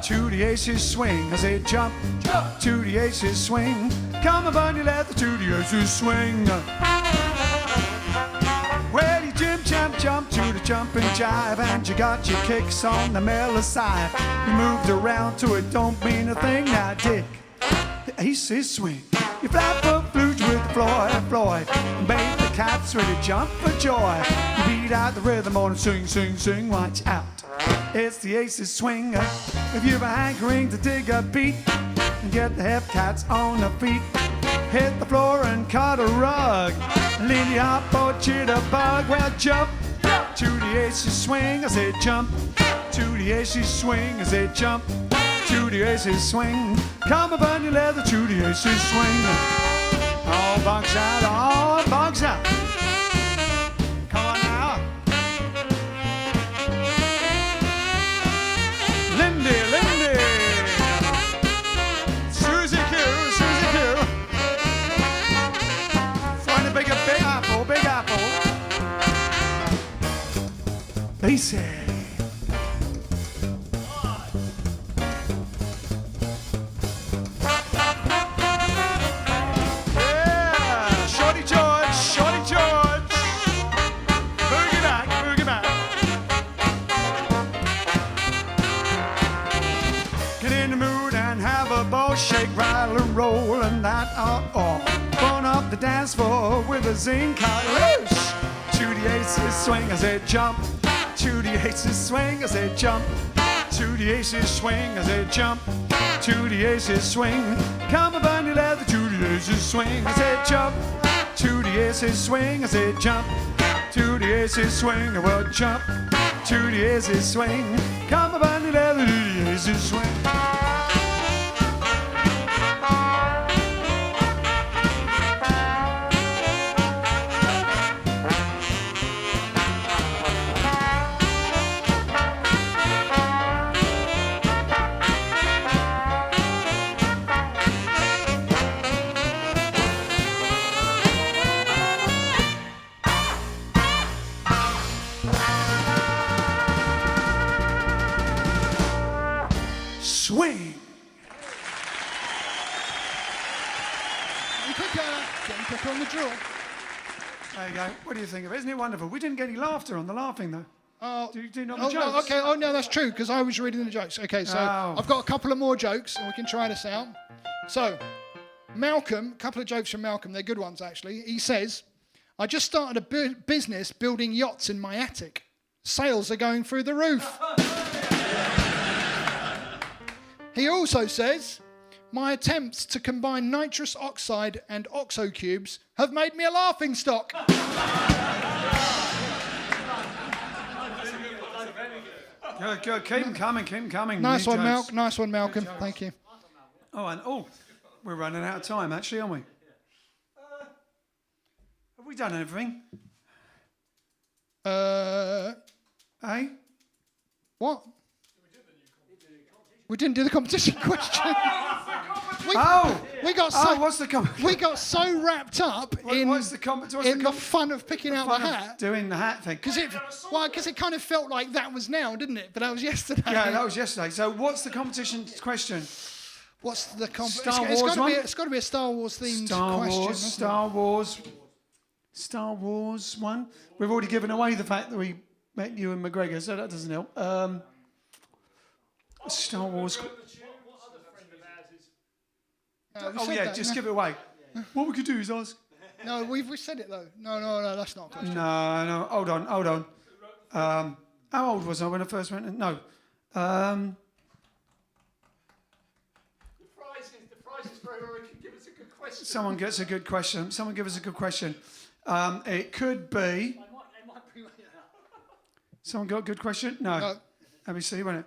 To the Aces Swing, I said jump, jump to the Aces Swing. Come on, bunny, let the to the Aces Swing. Well, you jump to the jump and jive, and you got your kicks on the mellow side. You moved around to it, don't mean a thing now, Dick. The Aces Swing. You flap up flute with Floyd, Baby, cats really jump for joy. You beat out the rhythm on sing, sing, sing, watch out. It's the Aces swing. If you've been hankering to dig a beat and get the hip cats on their feet, hit the floor and cut a rug. Lindy hop or jitterbug, well jump to the Aces swing. I said jump to the Aces swing. I said jump to the Aces swing. Come up on your leather to the Aces swing. All bugs out, all bugs out. Come on now. Lindy, Lindy. Susie Q, Susie Q. Find a big apple, big apple. They say. Shake, rattle, and roll, and that all. Burn up the dance floor with a zing cut loose. To the Aces swing, I said jump. To the Aces swing, I said jump. To the Aces swing, I said jump. To the Aces swing. Come up on your leather to the Aces swing, I said jump. To the Aces swing, I said jump. To the Aces swing, I will jump. To the Aces swing. Come up on your leather to the Aces swing. Swing. Getting quicker on the drill. There you go. What do you think of it? Isn't it wonderful? We didn't get any laughter on the laughing though. Do you know the jokes? No, okay. Oh no, that's true because I was reading the jokes. Okay, so I've got a couple of more jokes and we can try this out. So, Malcolm, a couple of jokes from Malcolm. They're good ones actually. He says, "I just started a business building yachts in my attic. Sales are going through the roof." He also says, "My attempts to combine nitrous oxide and oxo cubes have made me a laughing stock." Good. Keep them coming, keep them coming. Nice one, Malcolm. Thank you. Oh, we're running out of time actually, aren't we? Have we done everything? Hey? What? We didn't do the competition question. What's the competition? We got so wrapped up in the fun of picking out the hat. Doing the hat thing. Because it kind of felt like that was now, didn't it? But that was yesterday. Yeah, that was yesterday. So what's the competition question? What's the competition? Star Wars one? It's got to be a Star Wars themed question. Star Wars one. We've already given away the fact that we met you and McGregor, so that doesn't help. Star Wars. Just give it away. What we could do is ask. No, we've said it though. No, that's not a question. No. Hold on. How old was I when I first went? No. The prize is for whoever can give us a good question. Someone gets a good question. Someone give us a good question. It could be. Someone got a good question? No. Let me see, won't it?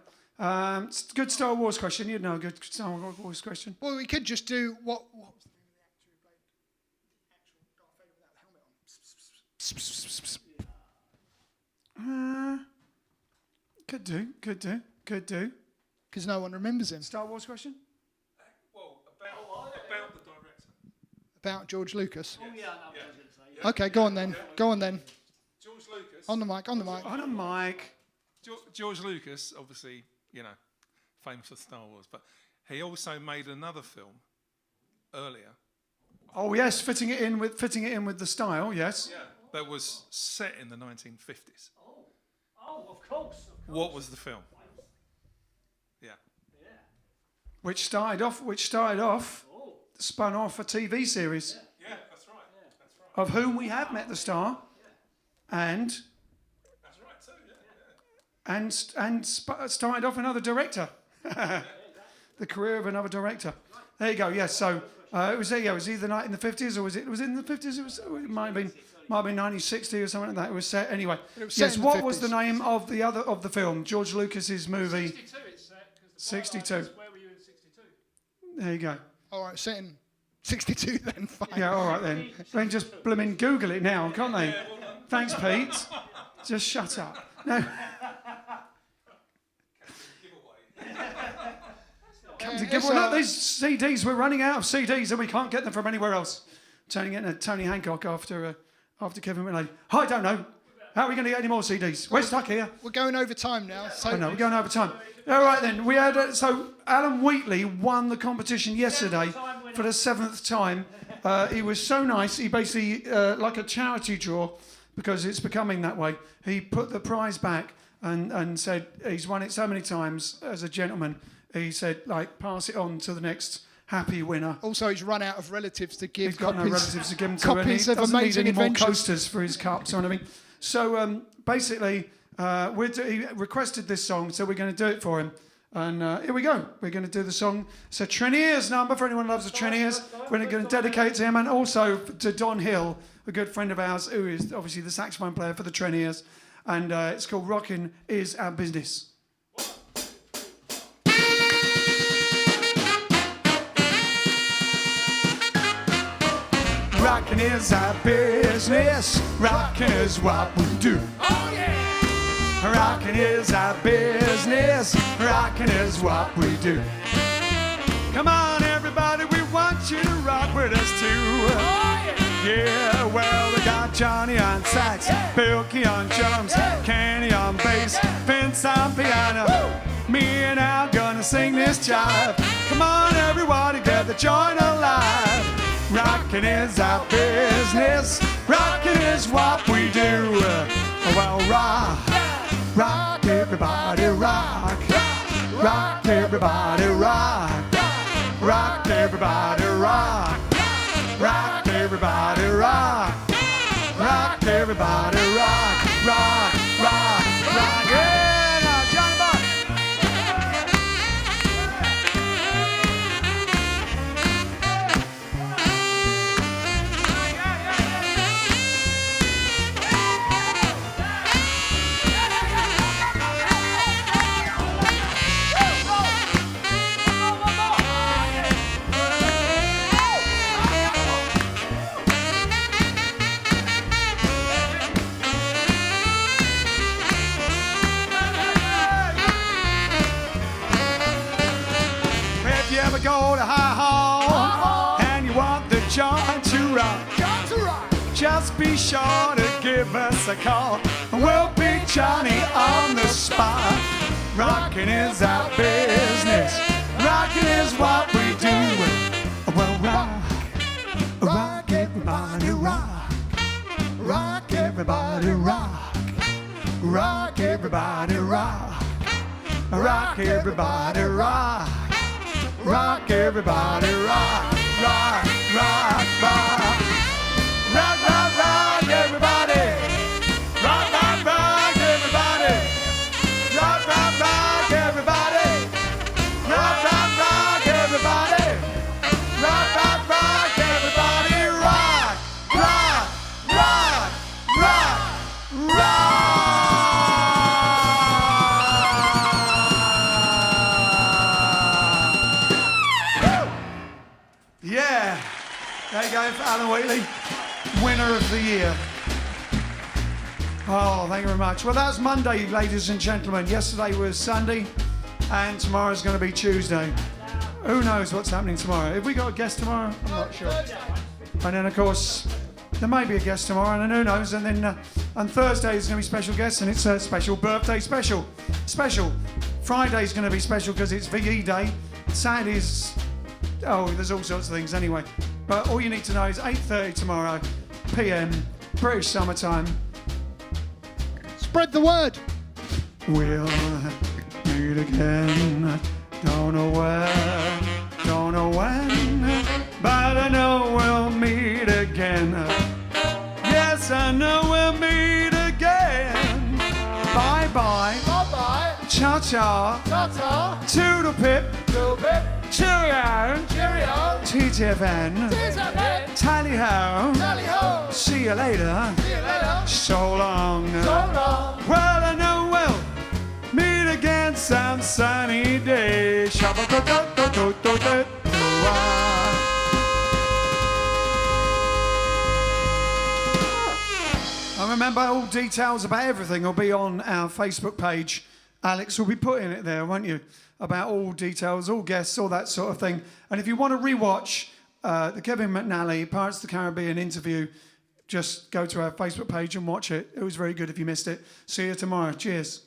Good Star Wars question. You'd know a good Star Wars question. Well, we could just do what was the name of the actor who played the actual Darth Vader without the helmet on? Could do. Because no one remembers him. Star Wars question? Well, about the director. About George Lucas. Oh, yeah, I was going to say. Yeah. Okay, go on then. George Lucas. On the mic. On a mic. George Lucas, obviously, famous for Star Wars, but he also made another film earlier. Oh yes, fitting it in with the style. Yes. Yeah, that was set in the 1950s. Oh, of course. What was the film? Yeah. Which started off, spun off a TV series. Yeah, that's right. of whom we have met the star, and That's right, too, yeah. started off another director. The career of another director. There you go. Yes. So it was either night in the 50s or was it in the 50s? It might have been 1960 or something like that. It was set anyway. Yes. What was the name of the film? George Lucas's movie. 62 it's set. 62. Where were you in 62? There you go. All right, set in 62 then. Fine. Yeah. All right then. Then just blooming Google it now, can't they? Thanks, Pete. Just shut up. No. Look, these CDs, we're running out of CDs and we can't get them from anywhere else. Turning into Tony Hancock after Kevin Millay. I don't know. How are we going to get any more CDs? We're stuck here. We're going over time now. So I know, we're going over time. All right then, we had so Alan Wheatley won the competition yesterday for the 7th time. He was so nice. He basically, like a charity draw, because it's becoming that way, he put the prize back and said he's won it so many times as a gentleman. He said, like, pass it on to the next happy winner. Also, he's run out of relatives to give. He's got no relatives to give him to. Copies of Amazing Amazing need any Adventures. more coasters for his cups, you know what I mean? So basically, he requested this song, so we're going to do it for him. And here we go. We're going to do the song. It's a Treniers number for anyone who loves the Treniers. We're going to dedicate it to him and also to Don Hill, a good friend of ours, who is obviously the saxophone player for the Treniers. And it's called Rockin' Is Our Business. Rockin' is our business. Rockin' is what we do. Oh yeah! Rockin' is our business. Rockin' is what we do. Come on, everybody, we want you to rock with us too. Oh yeah! Yeah, well, we got Johnny on sax, Bilky on drums, Kenny on bass, Vince on piano. Me and Al gonna sing this jive. Come on, everybody, get the joint alive. Rockin' is our business. Rockin' is what we do. Well, rock, everybody, rock. Rock, everybody, rock. Rock, everybody, rock. Rock, everybody, rock. Rock, everybody, rock. Rock, rock, rock. Yeah, now, Johnny Boy. Go to high hall and you want the joint to rock. Just be sure to give us a call. We'll be Johnny on the spot. Rockin' is our business. Rockin' is what we do. Well, rock, everybody, rock. Rock, everybody, rock. Rock, everybody, rock. Rock, everybody, rock. Rock, everybody, rock, rock, rock, rock. Rock, rock, rock, everybody. Rock, rock, rock, everybody. Rock, rock, rock, everybody. Rock, rock, rock, everybody. Rock, rock, rock, everybody. Rock, rock, rock, rock, rock. Yeah, there you go for Alan Wheatley, winner of the year. Oh, thank you very much. Well, that's Monday, ladies and gentlemen. Yesterday was Sunday, and tomorrow's going to be Tuesday. Who knows what's happening tomorrow? Have we got a guest tomorrow? I'm not sure. And then, of course, there may be a guest tomorrow, and then who knows? And then on Thursday is going to be special guests, and it's a special birthday special. Friday's going to be special because it's VE Day. Saturday's... Oh, there's all sorts of things anyway. But all you need to know is 8:30 tomorrow, PM, British summertime. Spread the word. We'll meet again. Don't know where, don't know when, but I know we'll meet again. Cha-cha. Ta-ta. Toodle pip. Little bit. Cheerio. Cheerio. TTFN. T-T-F-N. Tally-ho. Tally-ho. See you later. See you later. So long. So long. Well, I know we'll meet again some sunny day. And remember, all details about everything will be on our Facebook page. Alex will be putting it there, won't you? About all details, all guests, all that sort of thing. And if you want to rewatch the Kevin McNally Pirates of the Caribbean interview, just go to our Facebook page and watch it. It was very good if you missed it. See you tomorrow. Cheers.